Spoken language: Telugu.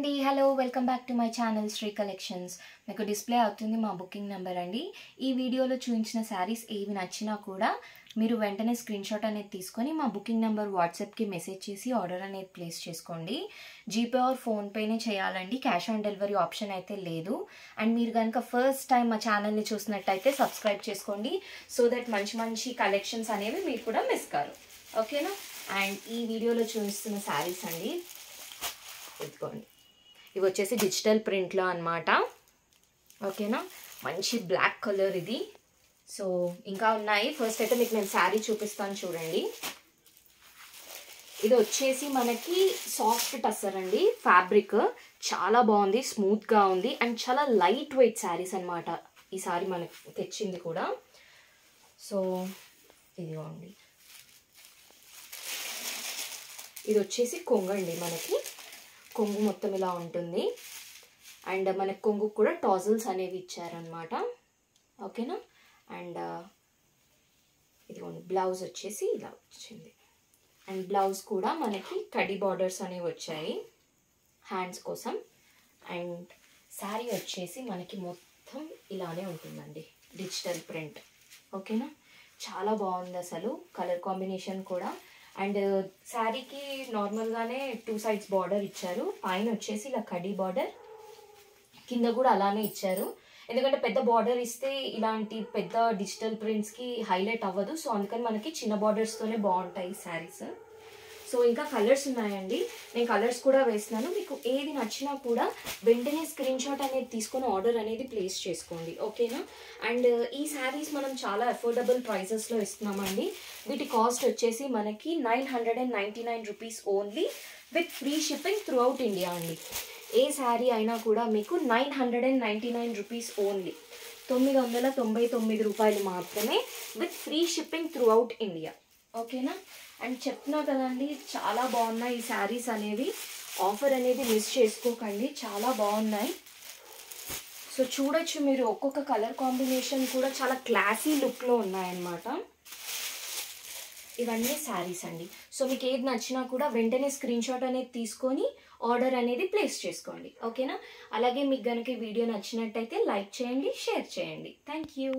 అండి hello welcome back to my channel Sri collections. మీకు డిస్ప్లే అవుతుంది మా బుకింగ్ నెంబర్ అండి. ఈ వీడియోలో చూపించిన శారీస్ ఏవి నచ్చినా కూడా మీరు వెంటనే స్క్రీన్ షాట్ అనేది తీసుకొని మా బుకింగ్ నెంబర్ వాట్సాప్కి మెసేజ్ చేసి ఆర్డర్ అనేది ప్లేస్ చేసుకోండి. జీపే ఆర్ ఫోన్పేనే చేయాలండి, క్యాష్ ఆన్ డెలివరీ ఆప్షన్ అయితే లేదు. అండ్ మీరు కనుక ఫస్ట్ టైం మా ఛానల్ని చూసినట్టయితే సబ్స్క్రైబ్ చేసుకోండి, సో దట్ మంచి మంచి కలెక్షన్స్ అనేవి మీరు కూడా మిస్ కారు. ఓకేనా? అండ్ ఈ వీడియోలో చూపిస్తున్న శారీస్ అండి, ఇదిగోండి, ఇవి వచ్చేసి డిజిటల్ ప్రింట్లో అనమాట. ఓకేనా? మంచి బ్లాక్ కలర్ ఇది. సో ఇంకా ఉన్నాయి. ఫస్ట్ అయితే మీకు నేను శారీ చూపిస్తాను చూడండి. ఇది వచ్చేసి మనకి సాఫ్ట్ టస్సర్ అండి, ఫ్యాబ్రిక్ చాలా బాగుంది, స్మూత్గా ఉంది అండ్ చాలా లైట్ వెయిట్ శారీస్ అనమాట. ఈ సారీ మనకి తెచ్చింది కూడా. సో ఇదిగోండి, ఇది వచ్చేసి కొంగు అండి. మనకి కొంగు మొత్తం ఇలా ఉంటుంది అండ్ మనకి కొంగు కూడా టాజిల్స్ అనేవి ఇచ్చారనమాట. ఓకేనా? అండ్ ఇదిగోండి, బ్లౌజ్ వచ్చేసి ఇలా వచ్చింది. అండ్ బ్లౌజ్ కూడా మనకి కడి బార్డర్స్ అనేవి వచ్చాయి హ్యాండ్స్ కోసం. అండ్ శారీ వచ్చేసి మనకి మొత్తం ఇలానే ఉంటుందండి, డిజిటల్ ప్రింట్. ఓకేనా? చాలా బాగుంది అసలు, కలర్ కాంబినేషన్ కూడా. అండ్ శారీకి నార్మల్గానే 2 sides బార్డర్ ఇచ్చారు. పైన వచ్చేసి ఇలా కడి బార్డర్, కింద కూడా అలానే ఇచ్చారు. ఎందుకంటే పెద్ద బార్డర్ ఇస్తే ఇలాంటి పెద్ద డిజిటల్ ప్రింట్స్కి హైలైట్ అవ్వదు. సో అందుకని మనకి చిన్న బార్డర్స్తోనే బాగుంటాయి ఈ శారీస్. సో ఇంకా కలర్స్ ఉన్నాయండి, నేను కలర్స్ కూడా వేస్తున్నాను. మీకు ఏది నచ్చినా కూడా వెంటనే స్క్రీన్ షాట్ అనేది తీసుకొని ఆర్డర్ అనేది ప్లేస్ చేసుకోండి. ఓకేనా? అండ్ ఈ శారీస్ మనం చాలా అఫోర్డబుల్ ప్రైసెస్లో ఇస్తున్నామండి. వీటి కాస్ట్ వచ్చేసి మనకి 999 rupees only, with free shipping through out India అండి. ఏ శారీ అయినా కూడా మీకు 999 రూపీస్ ఓన్లీ, 999 రూపాయలు మాత్రమే, with free shipping through out India. ఓకేనా? అండ్ చెప్తున్నా కదండి, చాలా బాగున్నాయి ఈ శారీస్ అనేవి. ఆఫర్ అనేది మిస్ చేసుకోకండి, చాలా బాగున్నాయి. సో చూడొచ్చు మీరు, ఒక్కొక్క కలర్ కాంబినేషన్ కూడా చాలా క్లాసీ లుక్లో ఉన్నాయన్నమాట. ఇవన్నీ శారీస్ అండి. సో మీకు ఏది నచ్చినా కూడా వెంటనే స్క్రీన్ షాట్ అనేది తీసుకొని ఆర్డర్ అనేది ప్లేస్ చేసుకోండి. ఓకేనా? అలాగే మీకు కనుక ఈ వీడియో నచ్చినట్టయితే లైక్ చేయండి, షేర్ చేయండి. Thank you.